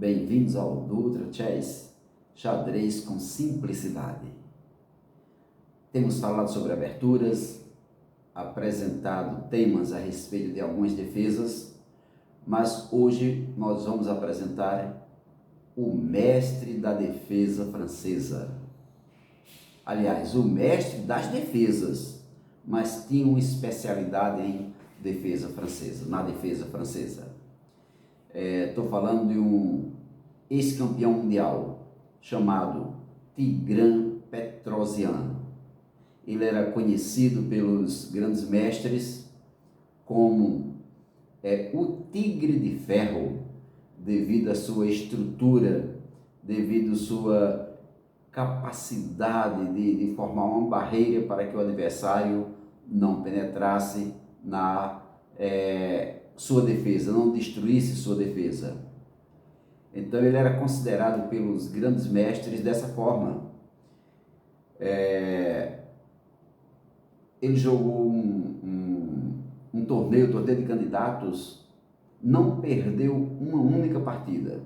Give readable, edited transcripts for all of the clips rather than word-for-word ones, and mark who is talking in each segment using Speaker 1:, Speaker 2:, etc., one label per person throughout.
Speaker 1: Bem-vindos ao Dutra Chess, xadrez com simplicidade. Temos falado sobre aberturas, apresentado temas a respeito de algumas defesas, mas hoje nós vamos apresentar o mestre da defesa francesa. Aliás, o mestre das defesas, mas tinha uma especialidade em defesa francesa, na defesa francesa. Estou falando de um ex-campeão mundial chamado Tigran Petrosian. Ele era conhecido pelos grandes mestres como o Tigre de Ferro, devido à sua estrutura, devido à sua capacidade de formar uma barreira para que o adversário não penetrasse na sua defesa, não destruísse sua defesa. Então ele era considerado pelos grandes mestres dessa forma. Ele jogou um torneio de candidatos, não perdeu uma única partida.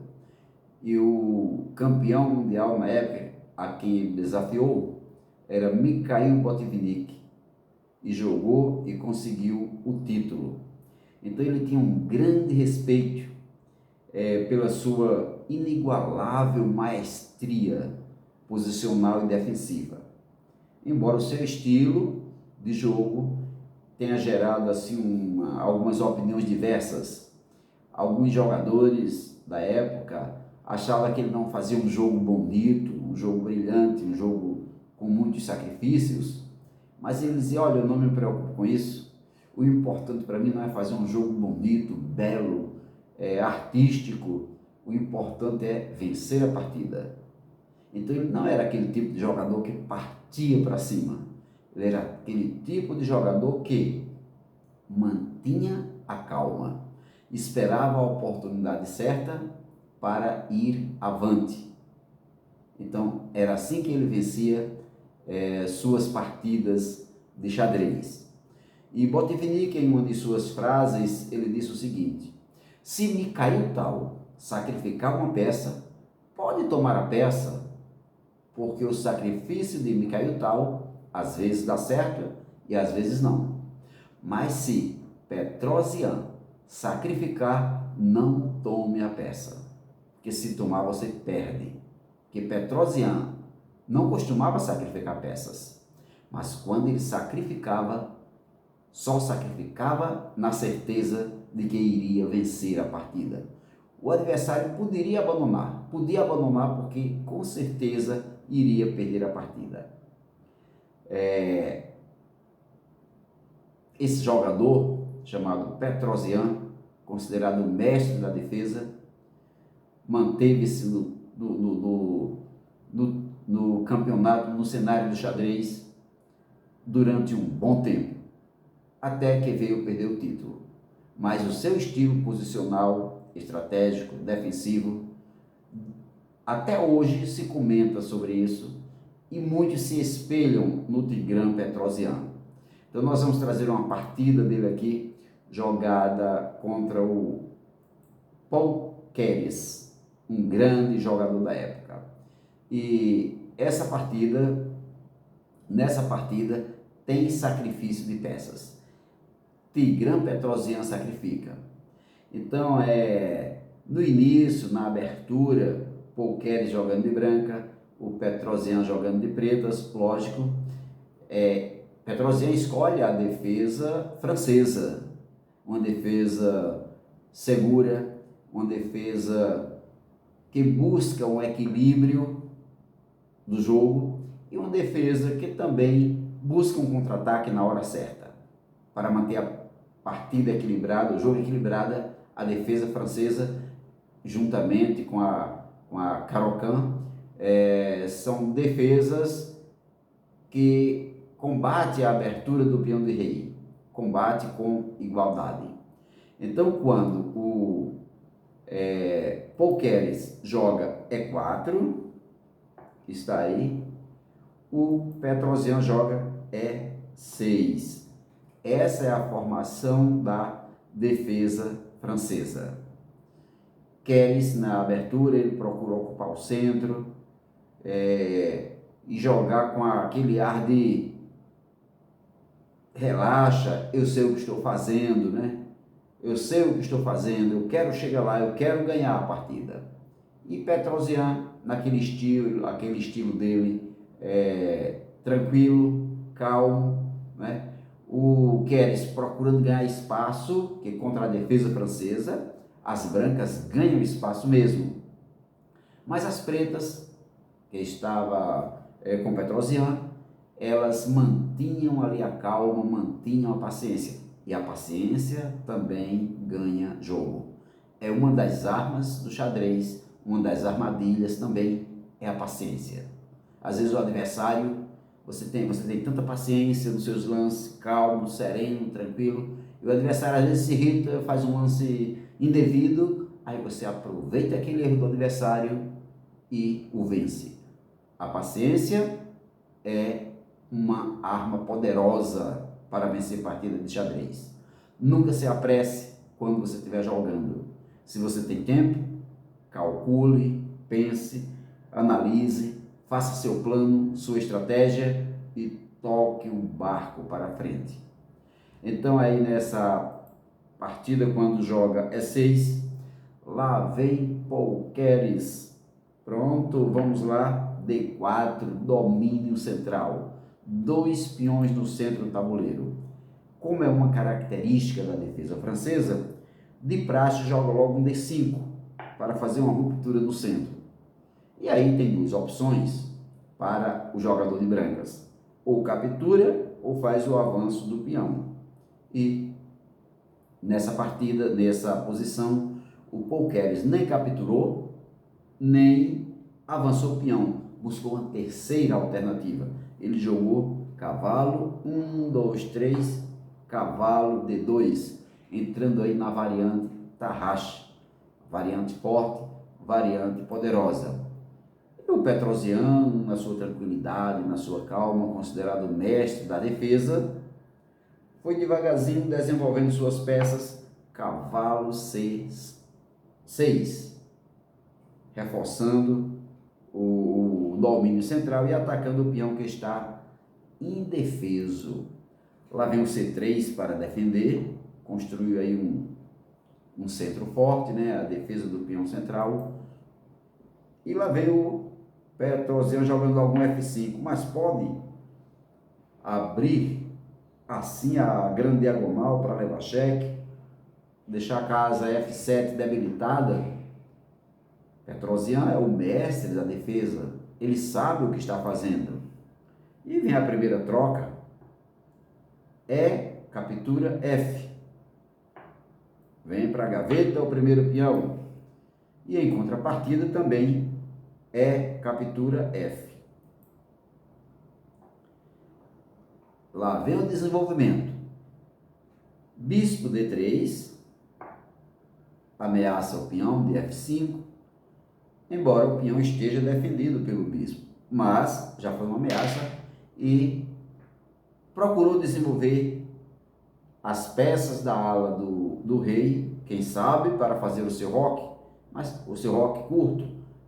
Speaker 1: E o campeão mundial na época, a quem ele desafiou, era Mikhail Botvinnik, e jogou e conseguiu o título. Então ele tinha um grande respeito pela sua inigualável maestria posicional e defensiva. Embora o seu estilo de jogo tenha gerado assim algumas opiniões diversas. Alguns jogadores da época achavam que ele não fazia um jogo bonito, um jogo brilhante, um jogo com muitos sacrifícios, mas ele dizia: olha, eu não me preocupo com isso. O importante para mim não é fazer um jogo bonito, belo, artístico. O importante é vencer a partida. Então ele não era aquele tipo de jogador que partia para cima. Ele era aquele tipo de jogador que mantinha a calma, esperava a oportunidade certa para ir avante. Então era assim que ele vencia suas partidas de xadrez. E Botvinnik, em uma de suas frases, ele disse o seguinte: se Mikhail Tal sacrificar uma peça, pode tomar a peça, porque o sacrifício de Mikhail Tal às vezes dá certo e às vezes não. Mas se Petrosian sacrificar, não tome a peça, porque se tomar você perde. Porque Petrosian não costumava sacrificar peças, mas quando ele sacrificava, só sacrificava na certeza de que iria vencer a partida. O adversário podia abandonar porque com certeza iria perder a partida. Esse jogador, chamado Petrosian, considerado o mestre da defesa, manteve-se no campeonato, no cenário do xadrez, durante um bom tempo, até que veio perder o título. Mas o seu estilo posicional, estratégico, defensivo, até hoje se comenta sobre isso e muitos se espelham no Tigran Petrosian. Então nós vamos trazer uma partida dele aqui, jogada contra o Paul Keres, um grande jogador da época. E nessa partida tem sacrifício de peças. Tigran Petrosian sacrifica. Então no início, na abertura, Paul Keres jogando de branca, o Petrosian jogando de pretas, lógico. Petrosian escolhe a defesa francesa, uma defesa segura, uma defesa que busca um equilíbrio do jogo e uma defesa que também busca um contra-ataque na hora certa, para manter a partida equilibrada, o jogo equilibrado. A defesa francesa, juntamente com a Caro-Kann, são defesas que combate a abertura do peão de rei, combate com igualdade. Então, quando o Paul Keres joga E4, está aí, o Petrosian joga E6. Essa é a formação da defesa francesa. Queres, na abertura, ele procura ocupar o centro e jogar com aquele ar de relaxa, eu sei o que estou fazendo, né? Eu sei o que estou fazendo, eu quero chegar lá, eu quero ganhar a partida. E Petrosian, aquele estilo dele, tranquilo, calmo, né? O Queres procurando ganhar espaço, que contra a defesa francesa, as brancas ganham espaço mesmo. Mas as pretas, que estava com Petrosian, elas mantinham ali a calma, mantinham a paciência. E a paciência também ganha jogo. É uma das armas do xadrez, uma das armadilhas também é a paciência. Às vezes o adversário, você tem tanta paciência nos seus lances, calmo, sereno, tranquilo, e o adversário às vezes se irrita, faz um lance indevido, aí você aproveita aquele erro do adversário e o vence. A paciência é uma arma poderosa para vencer partida de xadrez. Nunca se apresse quando você estiver jogando. Se você tem tempo, calcule, pense, analise, faça seu plano, sua estratégia e toque o barco para frente. Então aí nessa partida, quando joga E6, lá vem Paul Keres. Pronto, vamos lá, D4, domínio central. 2 peões no centro do tabuleiro. Como é uma característica da defesa francesa, de praxe joga logo um D5 para fazer uma ruptura no centro. E aí tem 2 opções para o jogador de brancas. Ou captura ou faz o avanço do peão. E nessa partida, nessa posição, o Paul Keres nem capturou, nem avançou o peão. Buscou uma terceira alternativa. Ele jogou cavalo 1, 2, 3, cavalo D2, entrando aí na variante Tarrasch, variante forte, variante poderosa. E o Petrosian, na sua tranquilidade, na sua calma, considerado o mestre da defesa, foi devagarzinho desenvolvendo suas peças, cavalo C6, reforçando o domínio central e atacando o peão que está indefeso. Lá vem o C3 para defender, construiu aí um centro forte, né? A defesa do peão central. E lá vem o Petrosian jogando algum F5, mas pode abrir assim a grande diagonal para levar cheque, deixar a casa F7 debilitada. Petrosian é o mestre da defesa, ele sabe o que está fazendo. E vem a primeira troca, captura F. Vem para a gaveta o primeiro peão. E em contrapartida também captura F. Lá vem o desenvolvimento. Bispo D3, ameaça o peão de F5, embora o peão esteja defendido pelo bispo, mas já foi uma ameaça e procurou desenvolver as peças da ala do rei, quem sabe para fazer o seu roque, mas o seu roque curto,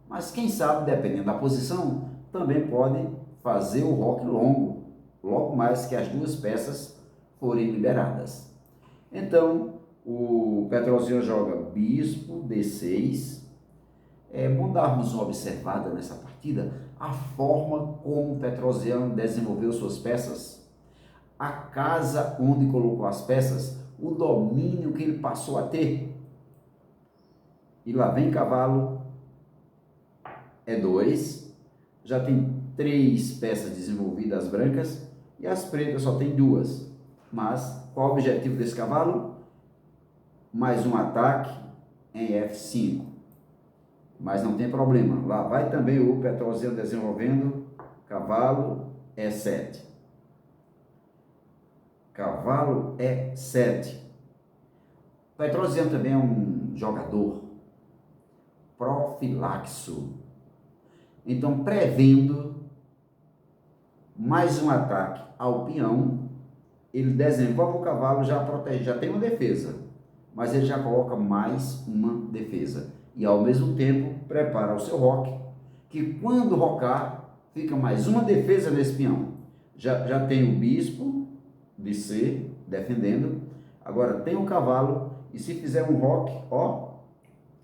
Speaker 1: mas quem sabe, dependendo da posição, também pode fazer o roque longo, logo mais que as 2 peças forem liberadas. Então, o Petrosian joga bispo D6. É bom darmos uma observada nessa partida, a forma como Petrosian desenvolveu suas peças, a casa onde colocou as peças, o domínio que ele passou a ter. E lá vem cavalo E2, já tem 3 peças desenvolvidas brancas e as pretas só tem 2. Mas qual o objetivo desse cavalo? Mais um ataque em F5. Mas não tem problema, lá vai também o Petrosian desenvolvendo cavalo E7. Cavalo E7. Petrosian também é um jogador profilaxo. Então, prevendo mais um ataque ao peão, ele desenvolve o cavalo, já protege, já tem uma defesa, mas ele já coloca mais uma defesa. e ao mesmo tempo prepara o seu roque, que quando rocar, fica mais uma defesa nesse peão. Já tem o bispo de C defendendo, agora tem o cavalo, e se fizer um roque, ó,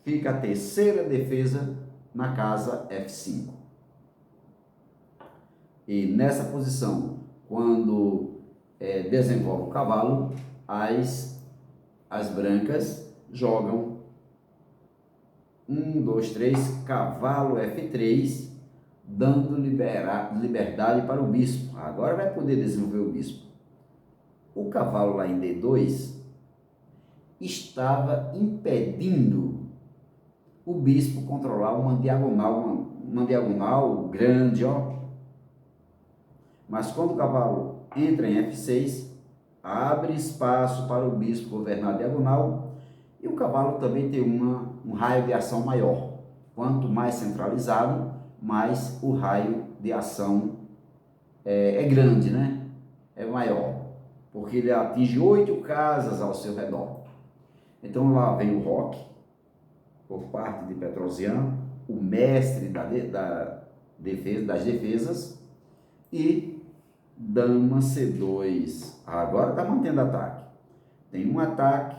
Speaker 1: fica a terceira defesa na casa F5. E nessa posição, quando desenvolve o cavalo, as brancas jogam 1, 2, 3, cavalo F3, dando liberdade para o bispo. Agora vai poder desenvolver o bispo. O cavalo lá em D2 estava impedindo o bispo controlar uma diagonal grande, ó. Mas quando o cavalo entra em F6, abre espaço para o bispo governar a diagonal, e o cavalo também tem um raio de ação maior. Quanto mais centralizado, mais o raio de ação é grande, né? É maior, porque ele atinge 8 casas ao seu redor. Então lá vem o roque, por parte de Petrosian, o mestre das defesas, e dama C2. Agora está mantendo ataque. Tem um ataque,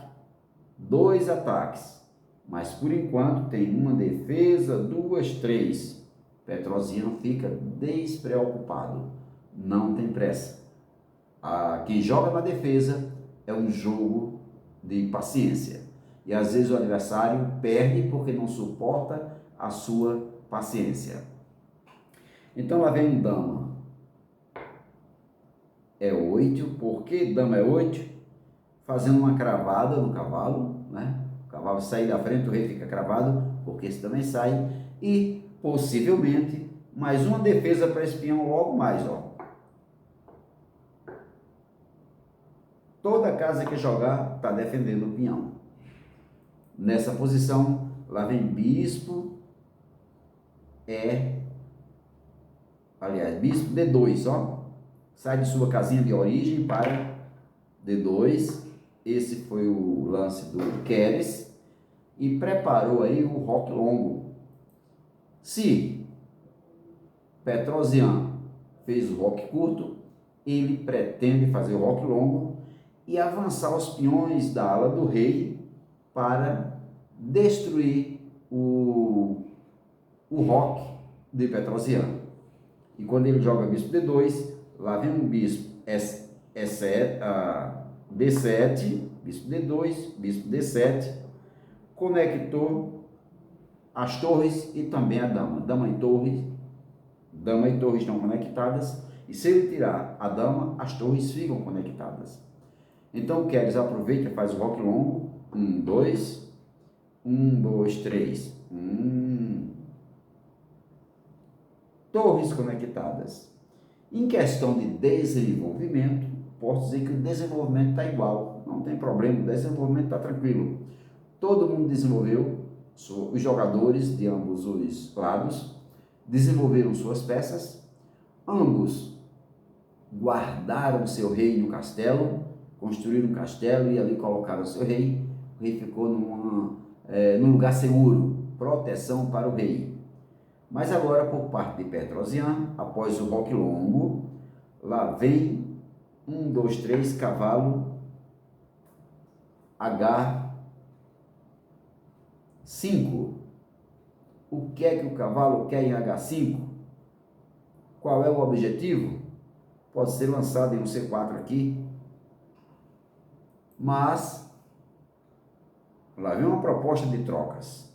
Speaker 1: 2 ataques, mas por enquanto tem uma defesa, 2, 3. Petrosian fica despreocupado, não tem pressa. Quem joga na defesa é um jogo de paciência, e às vezes o adversário perde porque não suporta a sua paciência. Então lá vem um dama E8. Por que dama E8? Fazendo uma cravada no cavalo, né? O cavalo sai da frente, o rei fica cravado, porque esse também sai, e possivelmente mais uma defesa para esse peão logo mais, ó. Toda casa que jogar está defendendo o peão. Nessa posição, lá vem bispo bispo D2, ó. Sai de sua casinha de origem para D2. Esse foi o lance do Keres, e preparou aí o roque longo. Se Petrosian fez o roque curto, ele pretende fazer o roque longo e avançar os peões da ala do rei para destruir o roque de Petrosian. E quando ele joga bispo D2, lá vem um bispo D7, bispo D2, bispo D7, conectou as torres e também a dama. Dama e torres estão conectadas, e se ele tirar a dama, as torres ficam conectadas. Então o Keres aproveita e faz o roque longo, 1, 2, 1, 2, 3, torres conectadas. Em questão de desenvolvimento, posso dizer que o desenvolvimento está igual, não tem problema, o desenvolvimento está tranquilo. Todo mundo desenvolveu, os jogadores de ambos os lados desenvolveram suas peças, ambos guardaram seu rei no castelo, construíram um castelo e ali colocaram seu rei. O rei ficou num lugar seguro, proteção para o rei. Mas agora, por parte de Petrosian, após o roque longo, lá vem 1, 2, 3, cavalo H5. O que é que o cavalo quer em H5? Qual é o objetivo? Pode ser lançado em um C4 aqui, mas lá vem uma proposta de trocas.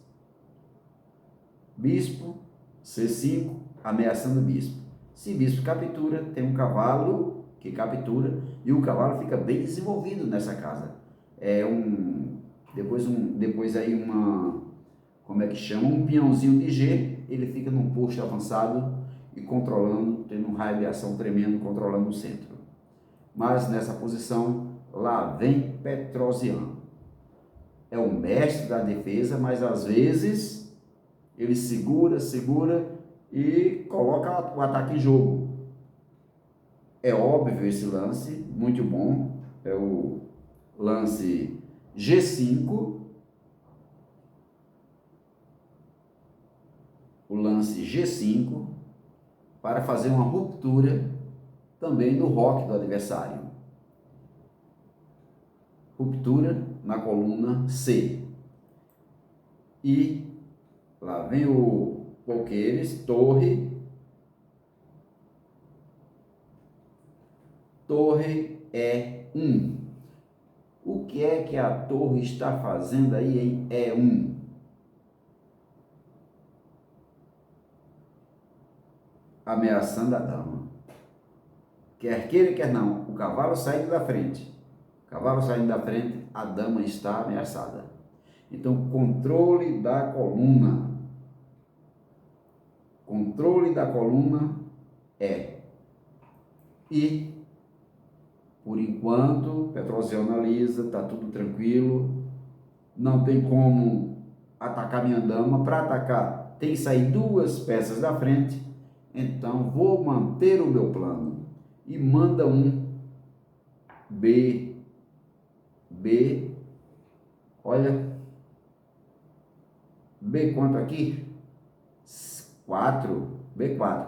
Speaker 1: Bispo C5, ameaçando o bispo. Se o bispo captura, tem um cavalo que captura, e o cavalo fica bem desenvolvido nessa casa. Depois aí um peãozinho de G, ele fica num posto avançado e controlando, tendo um raio de ação tremendo, controlando o centro. Mas nessa posição, lá vem Petrosian. É o mestre da defesa, mas às vezes ele segura e coloca o ataque em jogo. É óbvio esse lance, muito bom, é o lance G5, o lance G5 para fazer uma ruptura também no roque do adversário. Ruptura na coluna C. E lá vem o coqueiros, torre, torre E1. O que é que a torre está fazendo aí em E1? Ameaçando a dama. Quer queira, quer não, o cavalo saindo da frente. O cavalo saindo da frente, a dama está ameaçada. Então, controle da coluna. Controle da coluna é. E, por enquanto, Petrosian analisa, está tudo tranquilo. Não tem como atacar minha dama. Para atacar, tem que sair duas peças da frente. Então, vou manter o meu plano. E manda um B, olha, B quanto aqui? 4, B4.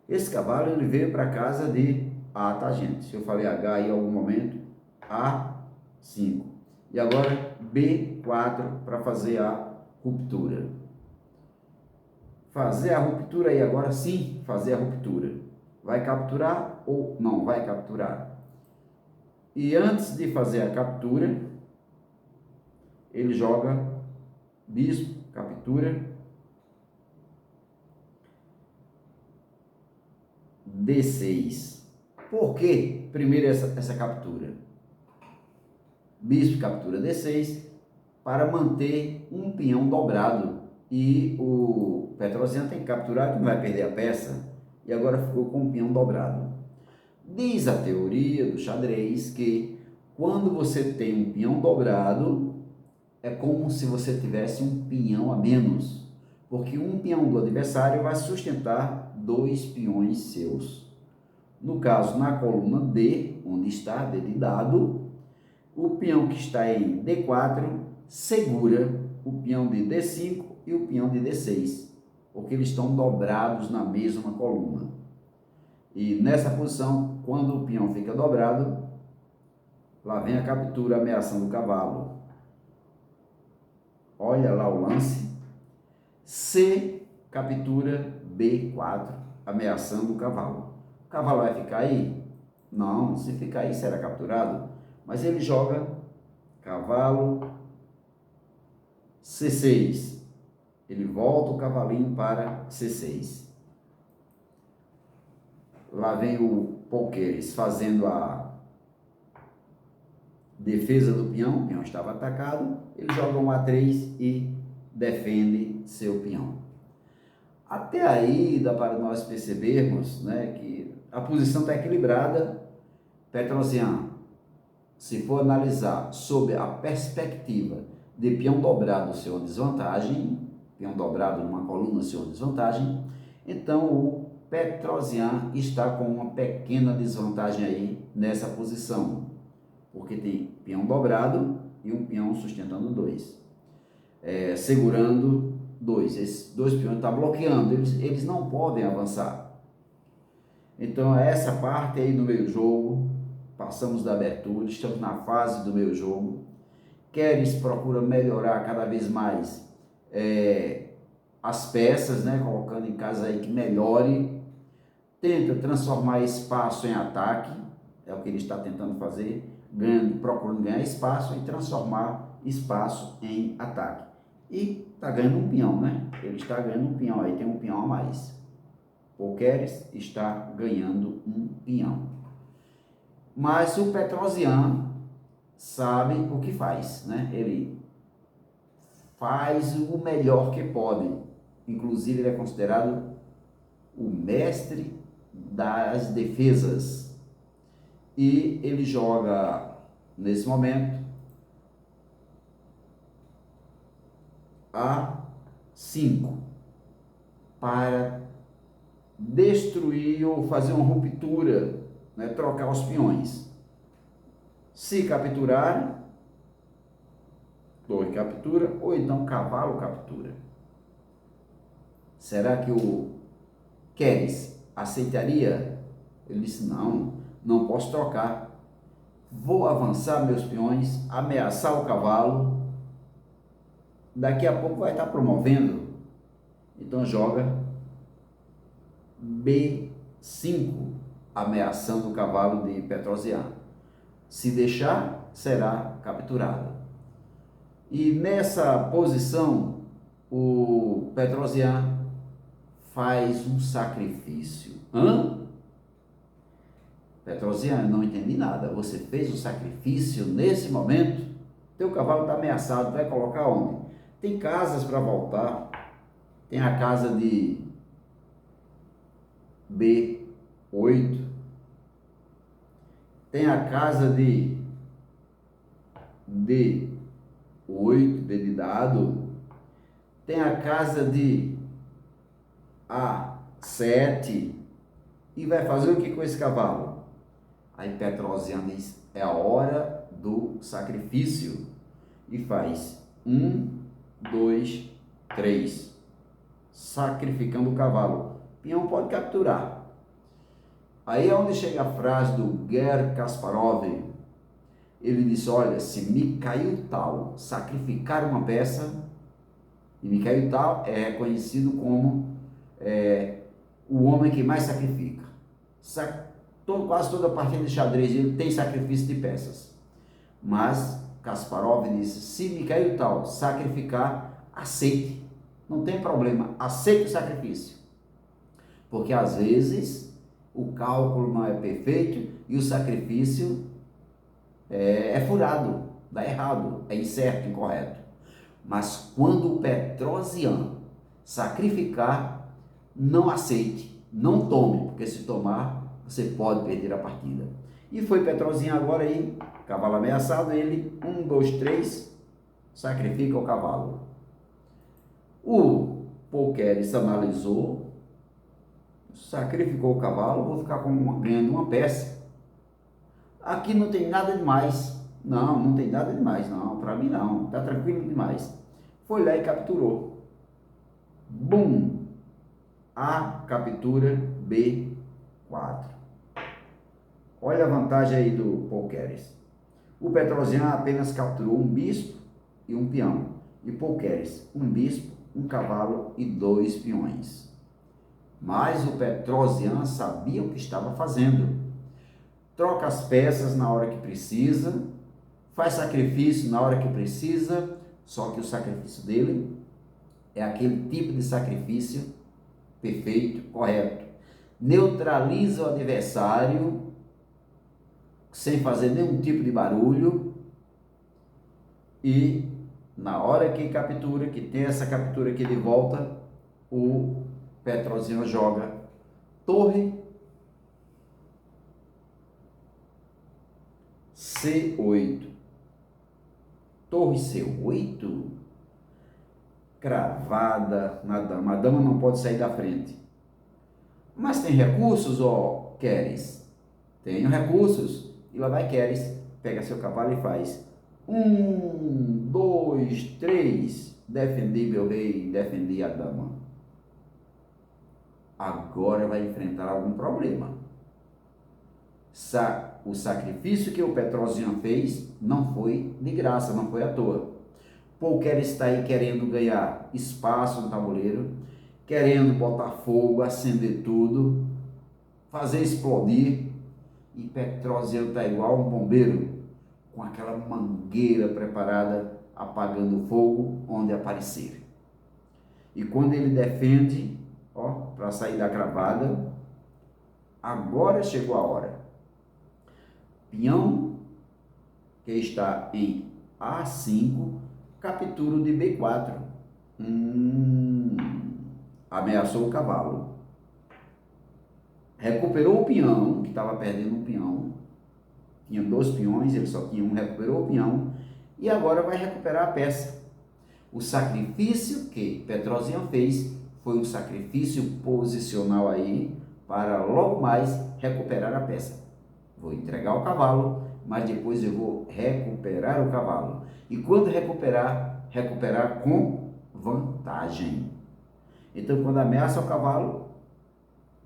Speaker 1: Esse cavalo ele veio para casa de A, tá, gente? Se eu falei H aí em algum momento, A5. E agora B4 para fazer a ruptura. Fazer a ruptura aí agora sim, fazer a ruptura. Vai capturar ou não vai capturar? E antes de fazer a captura, ele joga bispo, captura, D6. Por que primeiro essa captura? Bispo captura D6 para manter um peão dobrado. E o Petrosian tem que capturar, que não vai perder a peça. E agora ficou com o peão dobrado. Diz a teoria do xadrez que quando você tem um peão dobrado, é como se você tivesse um peão a menos, porque um peão do adversário vai sustentar dois peões seus. No caso, na coluna D, onde está D de dado, o peão que está em D4 segura o peão de D5 e o peão de D6, porque eles estão dobrados na mesma coluna. E nessa posição, quando o peão fica dobrado, lá vem a captura ameaçando o cavalo. Olha lá o lance. C captura B4, ameaçando o cavalo. O cavalo vai ficar aí? Não, se ficar aí será capturado. Mas ele joga cavalo C6. Ele volta o cavalinho para C6. Lá vem o Poqueires fazendo a defesa do peão. O peão estava atacado. Ele joga um A3 e defende seu peão. Até aí dá para nós percebermos, né, que a posição está equilibrada. Petrosian, se for analisar sob a perspectiva de peão dobrado ser uma desvantagem, peão dobrado numa coluna ser uma desvantagem, então o Petrosian está com uma pequena desvantagem aí nessa posição, porque tem peão dobrado e um peão sustentando dois, segurando dois. Esses dois peões estão bloqueando, eles não podem avançar. Então essa parte aí do meio jogo, passamos da abertura, estamos na fase do meio jogo. Queres procura melhorar cada vez mais as peças, né, colocando em casa aí que melhore, tenta transformar espaço em ataque, é o que ele está tentando fazer, procurando ganhar espaço e transformar espaço em ataque. E está ganhando um peão, né? Ele está ganhando um peão, aí tem um peão a mais. O Queres está ganhando um peão. Mas o Petrosian sabe o que faz, né? Ele faz o melhor que pode. Inclusive, ele é considerado o mestre das defesas. E ele joga, nesse momento, A5 para destruir ou fazer uma ruptura, né? Trocar os peões. Se capturar, torre captura, ou então cavalo captura. será que o Queres aceitaria? Ele disse, não, não posso trocar. Vou avançar meus peões, ameaçar o cavalo, daqui a pouco vai estar promovendo. Então joga B5, ameaçando o cavalo de Petrosian. Se deixar, será capturado. E nessa posição, o Petrosian faz um sacrifício. Petrosian, não entendi nada. Você fez um sacrifício nesse momento? Teu cavalo está ameaçado, vai colocar onde? Tem casas para voltar. Tem a casa de B8. Tem a casa de D8, D de dado. Tem a casa de A7. E vai fazer o que com esse cavalo? Aí Petrosian diz, é a hora do sacrifício. E faz 1, 2, 3. Sacrificando o cavalo. Peão pode capturar. Aí é onde chega a frase do Garry Kasparov. Ele disse, olha, se Mikhail Tal sacrificar uma peça, e Mikhail Tal é reconhecido como o homem que mais sacrifica. Quase toda partida de xadrez ele tem sacrifício de peças. Mas Kasparov disse, se Mikhail Tal sacrificar, aceite. Não tem problema, aceite o sacrifício. Porque às vezes o cálculo não é perfeito e o sacrifício é furado, dá errado, é incerto, incorreto. Mas quando o Petrosian sacrificar, não aceite, não tome, porque se tomar, você pode perder a partida. E foi Petrosian agora aí, cavalo ameaçado, ele, 1, 2, 3, sacrifica o cavalo. O Paul Keres analisou, sacrificou o cavalo, vou ficar ganhando uma peça. Aqui não tem nada demais. Não tem nada demais, não. Para mim não, tá tranquilo demais. Foi lá e capturou. Bum! A captura B4. Olha a vantagem aí do Paul Keres. O Petrosian apenas capturou um bispo e um peão. E Paul Keres, um bispo, um cavalo e 2 peões. Mas o Petrosian sabia o que estava fazendo. Troca as peças na hora que precisa, faz sacrifício na hora que precisa, só que o sacrifício dele é aquele tipo de sacrifício perfeito, correto. Neutraliza o adversário sem fazer nenhum tipo de barulho e na hora que captura, que tem essa captura aqui de volta, o Petrosian joga torre C8. Torre C8, cravada na dama. A dama não pode sair da frente. Mas tem recursos, ó, Keres? Tenho recursos. E lá vai Keres, pega seu cavalo e faz 1, 2, 3. Defendi meu rei, defendi a dama. Agora vai enfrentar algum problema. O sacrifício que o Petrosian fez não foi de graça, não foi à toa. Paul Keres está aí querendo ganhar espaço no tabuleiro, querendo botar fogo, acender tudo, fazer explodir. E Petrosian está igual um bombeiro, com aquela mangueira preparada, apagando o fogo onde aparecer. E quando ele defende, ó, para sair da cravada, agora chegou a hora. Peão que está em A5, captura de B4. Ameaçou o cavalo. Recuperou o peão, que estava perdendo um peão. Tinha 2 peões, ele só tinha um, recuperou o peão. E agora vai recuperar a peça. O sacrifício que Petrosian fez foi um sacrifício posicional aí, para logo mais recuperar a peça. Vou entregar o cavalo, mas depois eu vou recuperar o cavalo. E quando recuperar com vantagem. Então, quando ameaça o cavalo,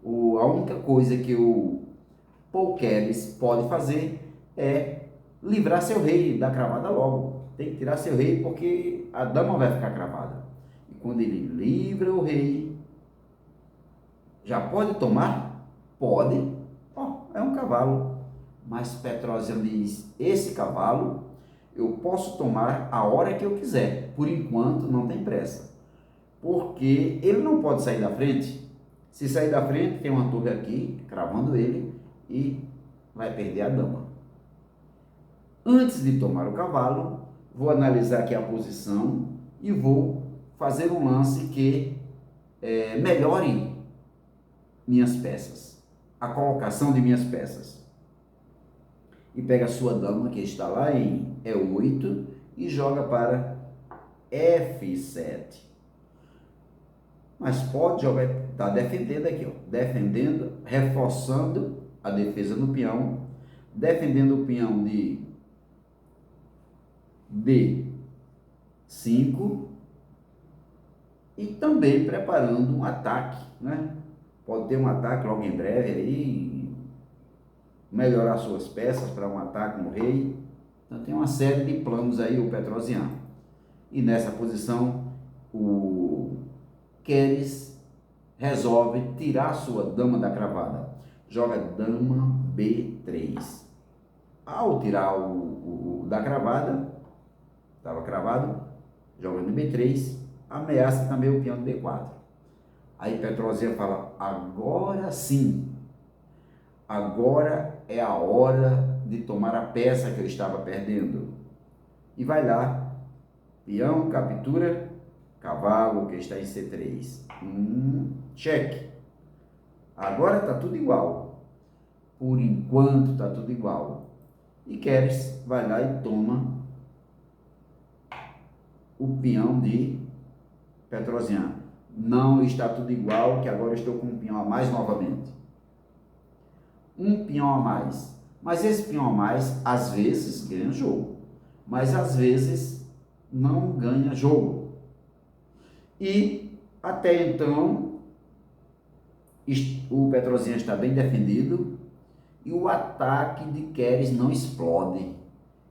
Speaker 1: a única coisa que o Paul Keres pode fazer é livrar seu rei da cravada logo. Tem que tirar seu rei porque a dama vai ficar cravada. E quando ele livra o rei, já pode tomar? Pode. É um cavalo. Mas Petrosian diz, esse cavalo eu posso tomar a hora que eu quiser. Por enquanto não tem pressa. Porque ele não pode sair da frente. Se sair da frente, tem uma torre aqui, cravando ele, e vai perder a dama. Antes de tomar o cavalo, vou analisar aqui a posição e vou fazer um lance que melhore minhas peças, a colocação de minhas peças. E pega a sua dama, que está lá em E8, e joga para F7. Mas pode jogar, está defendendo aqui, defendendo, reforçando a defesa do peão, defendendo o peão de D5 e também preparando um ataque, né? Pode ter um ataque logo em breve aí, melhorar suas peças para um ataque no rei. Então tem uma série de planos aí o Petrosian. E nessa posição o Keres resolve tirar sua dama da cravada. Joga dama B3. Ao tirar o da cravada, estava cravado, joga no B3, ameaça também o peão do B4. Aí Petrosian fala, agora sim, agora é a hora de tomar a peça que eu estava perdendo. E vai lá, peão captura, cavalo que está em C3. Cheque. Agora está tudo igual. Por enquanto está tudo igual. E Keres vai lá e toma o peão de Petrosian. Não está tudo igual, que agora eu estou com um peão a mais novamente. Um peão a mais. Mas esse peão a mais, às vezes, ganha jogo. Mas às vezes, não ganha jogo. E, até então, o Petrosian está bem defendido e o ataque de Keres não explode.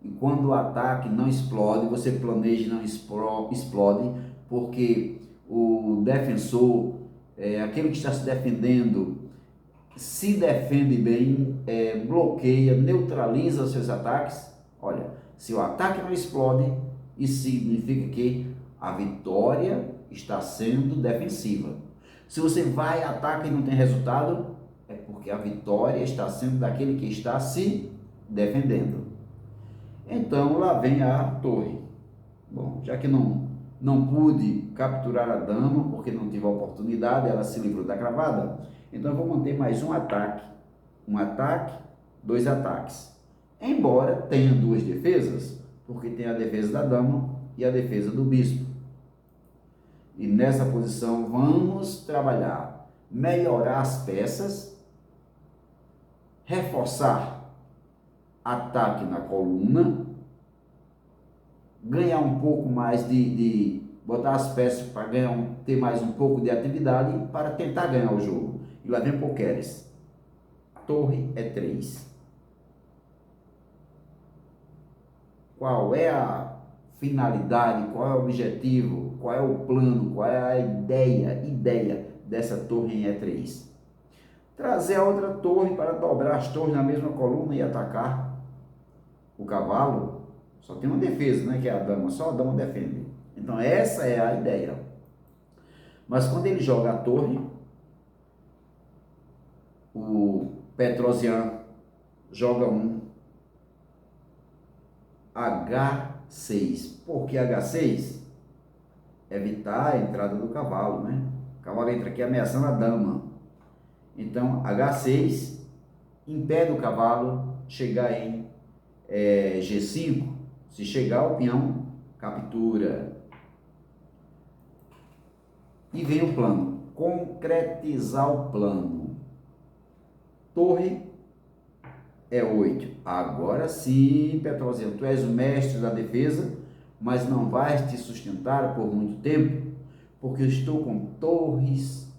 Speaker 1: E quando o ataque não explode, você planeja não explode, porque o defensor, aquele que está se defendendo, se defende bem, bloqueia, neutraliza seus ataques. Olha, se o ataque não explode, isso significa que a vitória está sendo defensiva. Se você vai, ataca e não tem resultado, é porque a vitória está sendo daquele que está se defendendo. Então lá vem a torre. Bom, já que não pude capturar a dama, porque não tive a oportunidade, ela se livrou da cravada, então eu vou manter mais um ataque, dois ataques. Embora tenha duas defesas, porque tem a defesa da dama e a defesa do bispo. E nessa posição vamos trabalhar, melhorar as peças, reforçar ataque na coluna, ganhar um pouco mais de botar as peças para ter mais um pouco de atividade para tentar ganhar o jogo. E lá vem Paul Keres. Torre E3. Qual é a finalidade, qual é o objetivo, qual é o plano, qual é a ideia dessa torre em E3? Trazer a outra torre para dobrar as torres na mesma coluna e atacar o cavalo. Só tem uma defesa, né, que é a dama, só a dama defende. Então essa é a ideia. Mas quando ele joga a torre, o Petrosian joga um H6. Por que H6? Evitar a entrada do cavalo, né? O cavalo entra aqui ameaçando a dama. Então H6 impede o cavalo chegar em G5. Se chegar, o peão captura. E vem o plano. Concretizar o plano. Torre E8. Agora sim, Petrosian, tu és o mestre da defesa, mas não vais te sustentar por muito tempo, porque eu estou com torres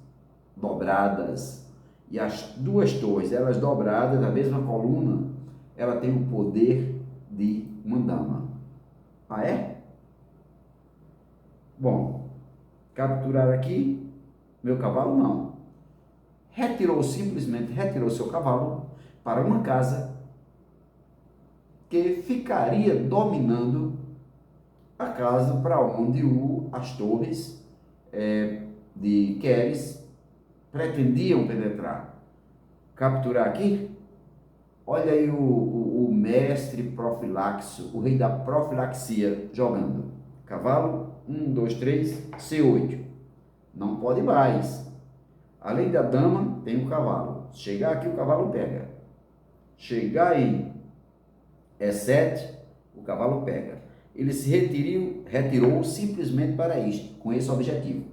Speaker 1: dobradas, e as duas torres, elas dobradas da mesma coluna, ela tem o poder de uma dama. Ah, é? Bom, capturar aqui, meu cavalo não. Simplesmente retirou seu cavalo para uma casa que ficaria dominando a casa para onde as torres de Queres pretendiam penetrar. Capturar aqui, olha aí o mestre profilaxo, o rei da profilaxia jogando. Cavalo, 1, 2, 3, C8. Não pode mais. Além da dama, tem o cavalo. Chegar aqui, o cavalo pega. Chegar em E7, o cavalo pega. Ele se retirou simplesmente para isto, com esse objetivo.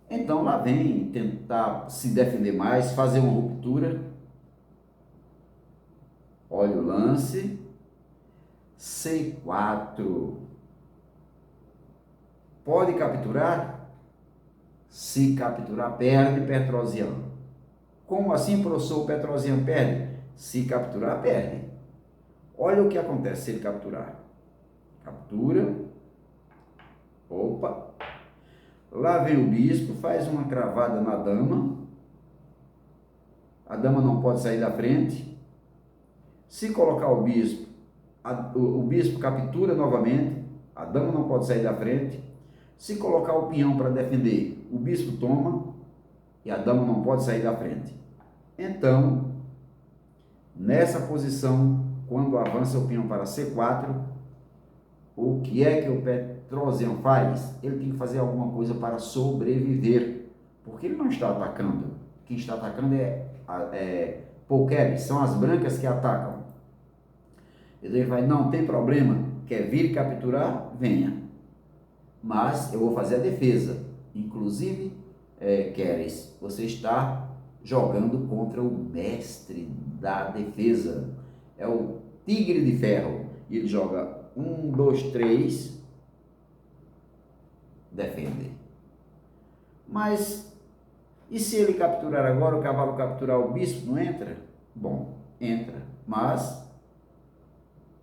Speaker 1: Então lá vem tentar se defender mais, fazer uma ruptura. Olha o lance. C4. Pode capturar? Se capturar, perde Petrosian. Como assim, professor, o Petrosian perde? Se capturar, perde. Olha o que acontece se ele capturar. Captura. Opa. Lá vem o bispo, faz uma cravada na dama. A dama não pode sair da frente. Se colocar o bispo, o bispo captura novamente. A dama não pode sair da frente. Se colocar o peão para defender, o bispo toma e a dama não pode sair da frente. Então, nessa posição, quando avança o peão para C4, o que é que o Petrosian faz? Ele tem que fazer alguma coisa para sobreviver, porque ele não está atacando. Quem está atacando é Polqueres, são as brancas que atacam. Ele vai, não tem problema, quer vir capturar? Venha. Mas eu vou fazer a defesa. Inclusive, Queres, você está jogando contra o mestre da defesa. É o tigre de ferro. E ele joga 1, 2, 3, defende. Mas, e se ele capturar agora, o cavalo capturar o bispo, não entra? Bom, entra. Mas,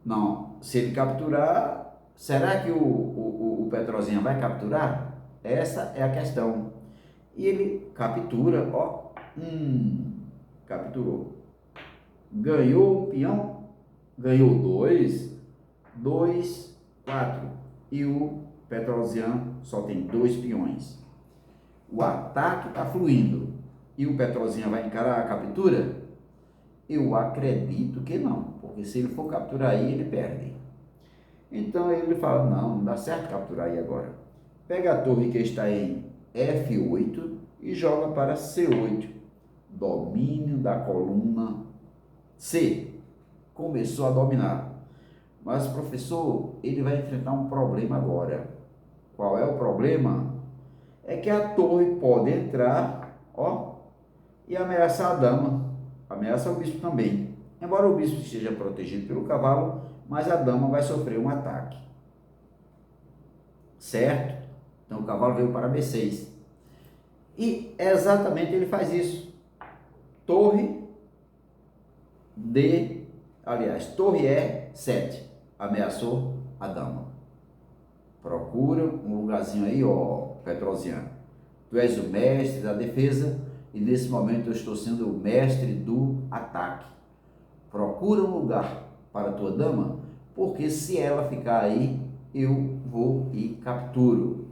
Speaker 1: não, se ele capturar, será que o Petrosian vai capturar? Essa é a questão. E ele captura, ó, capturou. Ganhou o peão, ganhou 2, 2, 4. E o Petrosian só tem 2 peões. O ataque está fluindo. E o Petrosian vai encarar a captura? Eu acredito que não, porque se ele for capturar aí, ele perde. Então ele fala, não dá certo capturar aí agora. Pega a torre que está em F8 e joga para C8. Domínio da coluna C. Começou a dominar. Mas, professor, ele vai enfrentar um problema agora. Qual é o problema? É que a torre pode entrar, ó, e ameaçar a dama. Ameaça o bispo também. Embora o bispo esteja protegido pelo cavalo, mas a dama vai sofrer um ataque. Certo? Então o cavalo veio para B6. E exatamente ele faz isso. Torre D, aliás, torre E7. Ameaçou a dama. Procura um lugarzinho aí, ó, Petrosian. Tu és o mestre da defesa e nesse momento eu estou sendo o mestre do ataque. Procura um lugar para a tua dama, porque se ela ficar aí, eu vou e capturo.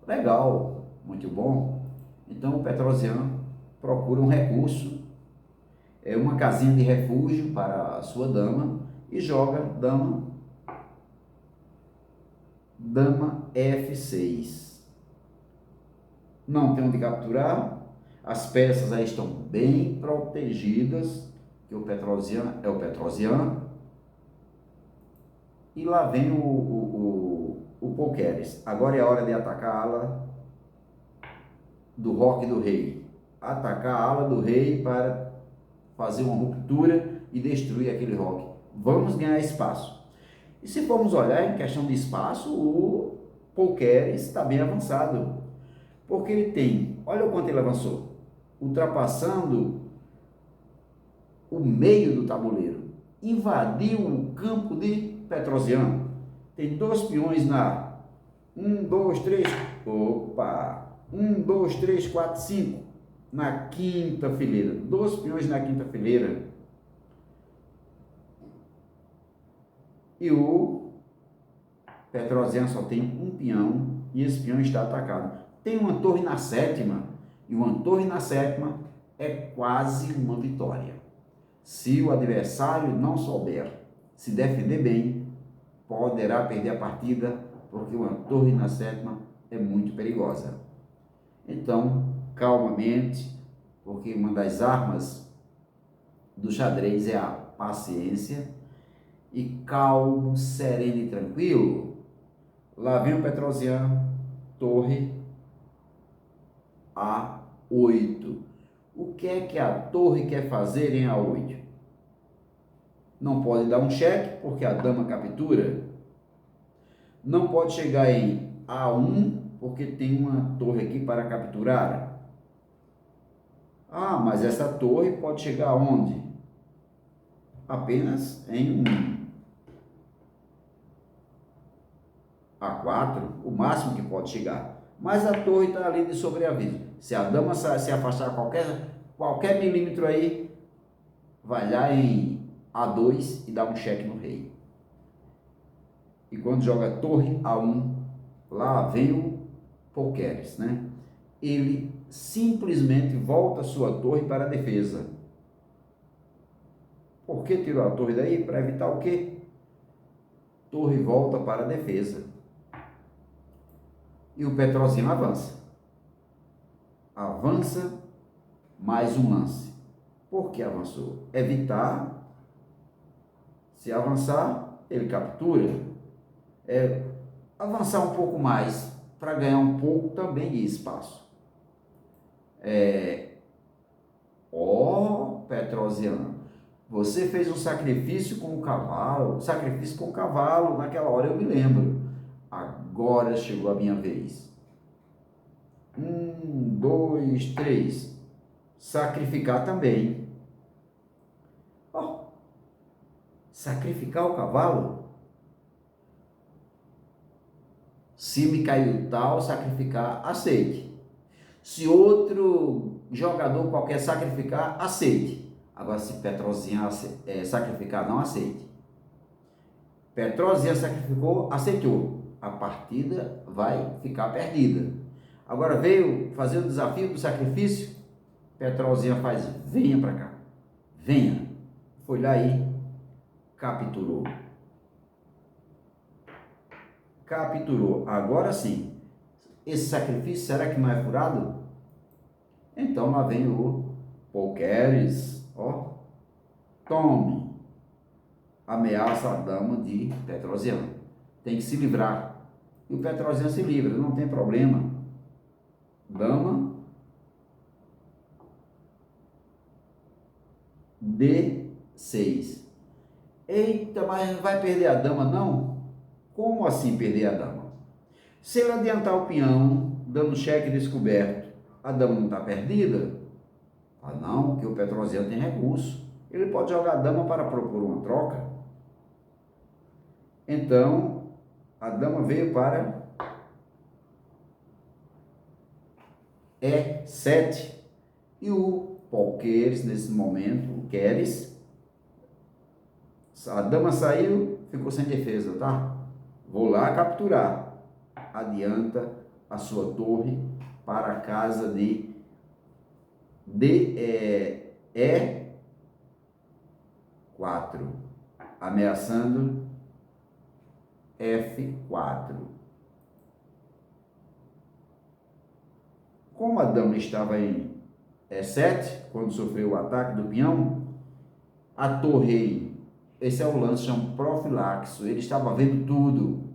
Speaker 1: Legal, muito bom. Então o Petrosian procura um recurso, uma casinha de refúgio para a sua dama e joga dama F6. Não tem onde capturar, as peças aí estão bem protegidas, que o Petrosian é o Petrosian. E lá vem o Polqueres. Agora é a hora de atacar a ala do roque do rei. Atacar a ala do rei para fazer uma ruptura e destruir aquele roque. Vamos ganhar espaço. E se formos olhar em questão de espaço, o Polqueres está bem avançado, porque ele tem, olha o quanto ele avançou, ultrapassando o meio do tabuleiro, invadiu o campo de Petrosian. Tem 2 peões na 1, 2, 3, opa, 1, 2, 3, 4, 5 na quinta fileira, 2 peões na quinta fileira. E o Petrosian só tem um peão e esse peão está atacado. Tem uma torre na sétima, e uma torre na sétima é quase uma vitória. Se o adversário não souber se defender bem, poderá perder a partida, porque uma torre na sétima é muito perigosa. Então, calmamente, porque uma das armas do xadrez é a paciência, e calmo, sereno e tranquilo. Lá vem o Petrosian, torre A8. O que é que a torre quer fazer em A8? Não pode dar um cheque, porque a dama captura. Não pode chegar em A1, porque tem uma torre aqui para capturar. Ah, mas essa torre pode chegar aonde? Apenas em um A4, o máximo que pode chegar. Mas a torre está ali de sobreaviso. Se a dama se afastar qualquer milímetro aí, vai lá em A2 e dá um cheque no rei. E quando joga torre A1, lá vem o Polqueres, né? Ele simplesmente volta sua torre para a defesa. Por que tirou a torre daí? Para evitar o quê? Torre volta para a defesa. E o Petrosian avança. Avança mais um lance. Por que avançou? Evitar, se avançar, ele captura. Avançar um pouco mais para ganhar um pouco também de espaço. Petrosian, você fez um sacrifício com o cavalo, naquela hora eu me lembro. Agora chegou a minha vez. 1, 2, 3. Sacrificar também. Sacrificar o cavalo? Se me caiu tal, sacrificar, aceite. Se outro jogador qualquer sacrificar, aceite. Agora, se Petrosian sacrificar, não aceite. Petrosian sacrificou, aceitou. A partida vai ficar perdida. Agora veio fazer o desafio do sacrifício. Petrosian faz, venha para cá. Venha. Foi lá e capturou. Capturou. Agora sim. Esse sacrifício, será que não é furado? Então lá vem o Polqueres. Tome. Ameaça a dama de Petrosian. Tem que se livrar. E o Petrosian se livra, não tem problema. Dama D6. Eita, mas não vai perder a dama não? Como assim perder a dama? Se ele adiantar o peão, dando cheque descoberto, a dama não está perdida? Ah não, porque o Petrosian tem recurso. Ele pode jogar a dama para propor uma troca. Então, a dama veio para E7. E o Polqueres, nesse momento, o Queres, a dama saiu, ficou sem defesa, tá? Vou lá capturar. Adianta a sua torre para a casa de E4, ameaçando F4. Como a dama estava em E7, quando sofreu o ataque do peão, a torre, esse é o lance, chama profilaxo, ele estava vendo tudo.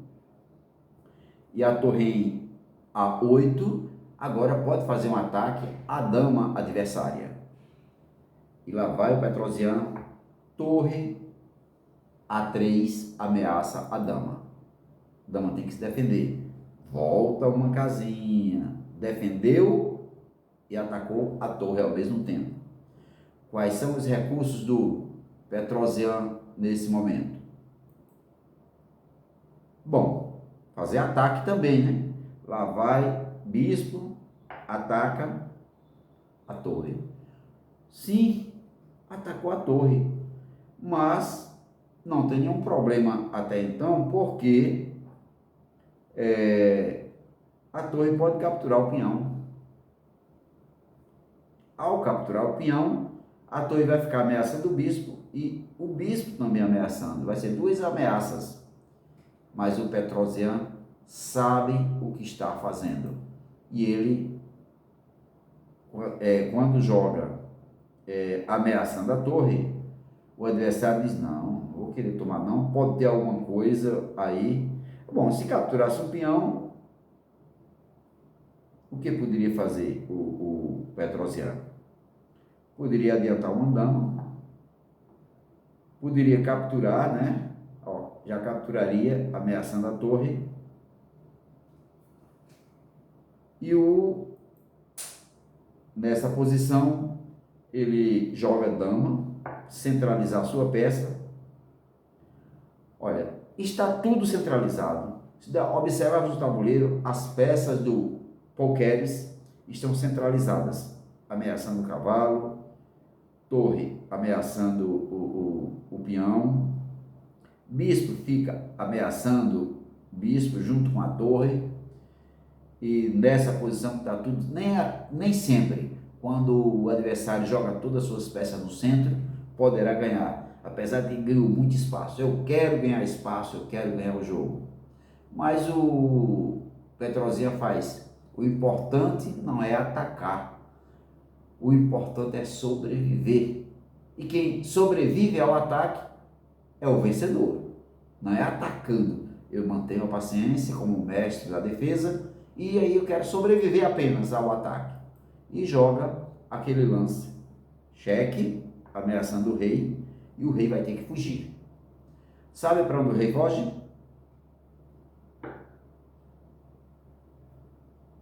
Speaker 1: E a torre A8 agora pode fazer um ataque à dama adversária. E lá vai o Petrosian, torre A3 ameaça a dama. A dama tem que se defender. volta uma casinha, defendeu e atacou a torre ao mesmo tempo. Quais são os recursos do Petrosian nesse momento? Bom, fazer ataque também, né? Lá vai bispo, ataca a torre. Sim, atacou a torre, mas não tem nenhum problema até então, porque a torre pode capturar o peão. Ao capturar o peão, a torre vai ficar ameaçando o bispo e o bispo também ameaçando. Vai ser duas ameaças. Mas o Petrosian sabe o que está fazendo. E ele, quando joga ameaçando a torre, o adversário diz, não vou querer tomar não, pode ter alguma coisa aí. Bom, se capturasse um peão, o que poderia fazer o Petrosian? Poderia adiantar uma dama, poderia capturar, né? Ó, já capturaria, ameaçando a torre. E nessa posição, ele joga dama, centralizar sua peça. Olha, está tudo centralizado. Se observar no tabuleiro, as peças do Polqueres estão centralizadas, ameaçando o cavalo, torre ameaçando o peão, bispo fica ameaçando o bispo junto com a torre, e nessa posição está tudo, nem sempre, quando o adversário joga todas as suas peças no centro, poderá ganhar, apesar de que ganhou muito espaço. Eu quero ganhar espaço, eu quero ganhar o jogo. Mas o Petrosian faz, o importante não é atacar, o importante é sobreviver. E quem sobrevive ao ataque é o vencedor. Não é atacando. Eu mantenho a paciência como mestre da defesa e aí eu quero sobreviver apenas ao ataque. E joga aquele lance. Cheque, ameaçando o rei, e o rei vai ter que fugir. Sabe para onde o rei foge?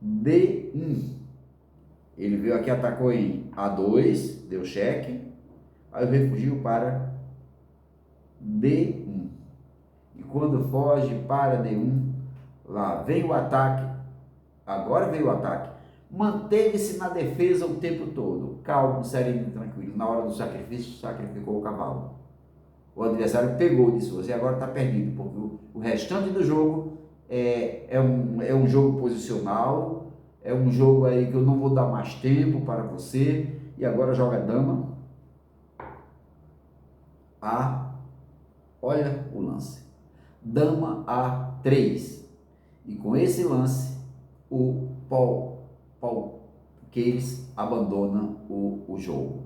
Speaker 1: D1. Ele veio aqui, atacou em A2, deu cheque, aí o rei fugiu para D1. E quando foge para D1, lá vem o ataque, agora veio o ataque, manteve-se na defesa o tempo todo, calmo, sereno e tranquilo. Na hora do sacrifício, sacrificou o cavalo. O adversário pegou e disse, você agora está perdido, porque o restante do jogo é um jogo posicional, é um jogo aí que eu não vou dar mais tempo para você, e agora joga dama a, olha o lance, dama A3, e com esse lance o Polqueres abandona o jogo.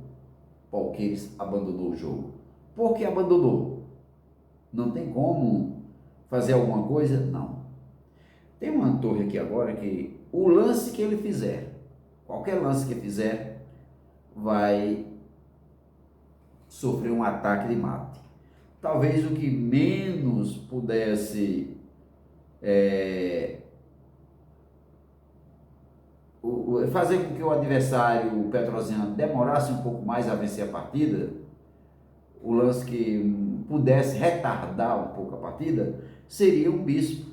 Speaker 1: Polqueres abandonou o jogo. Por que abandonou? Não tem como fazer alguma coisa? Não. Tem uma torre aqui agora que o lance que ele fizer, qualquer lance que fizer, vai sofrer um ataque de mate. Talvez o que menos pudesse fazer com que o adversário, o Petrosian, demorasse um pouco mais a vencer a partida, o lance que pudesse retardar um pouco a partida, seria um bispo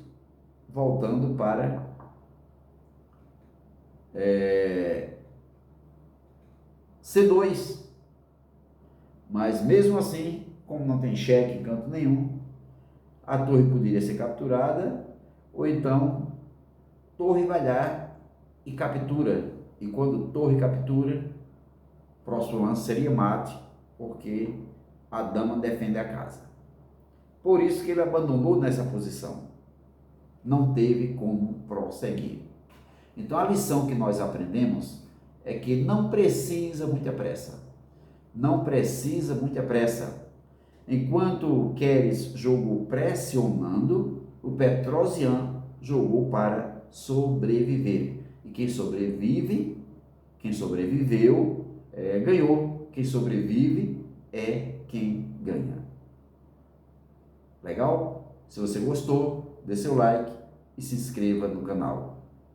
Speaker 1: voltando para C2. Mas mesmo assim, como não tem cheque em canto nenhum, a torre poderia ser capturada, ou então torre vai dar e captura. E quando torre captura, próximo lance seria mate, porque a dama defende a casa. Por isso que ele abandonou nessa posição. Não teve como prosseguir. Então a lição que nós aprendemos é que não precisa muita pressa. Não precisa muita pressa. Enquanto Queres jogou pressionando, o Petrosian jogou para sobreviver. E quem sobreviveu, ganhou. Quem sobrevive é quem ganha. Legal? Se você gostou, dê seu like, e se inscreva no canal.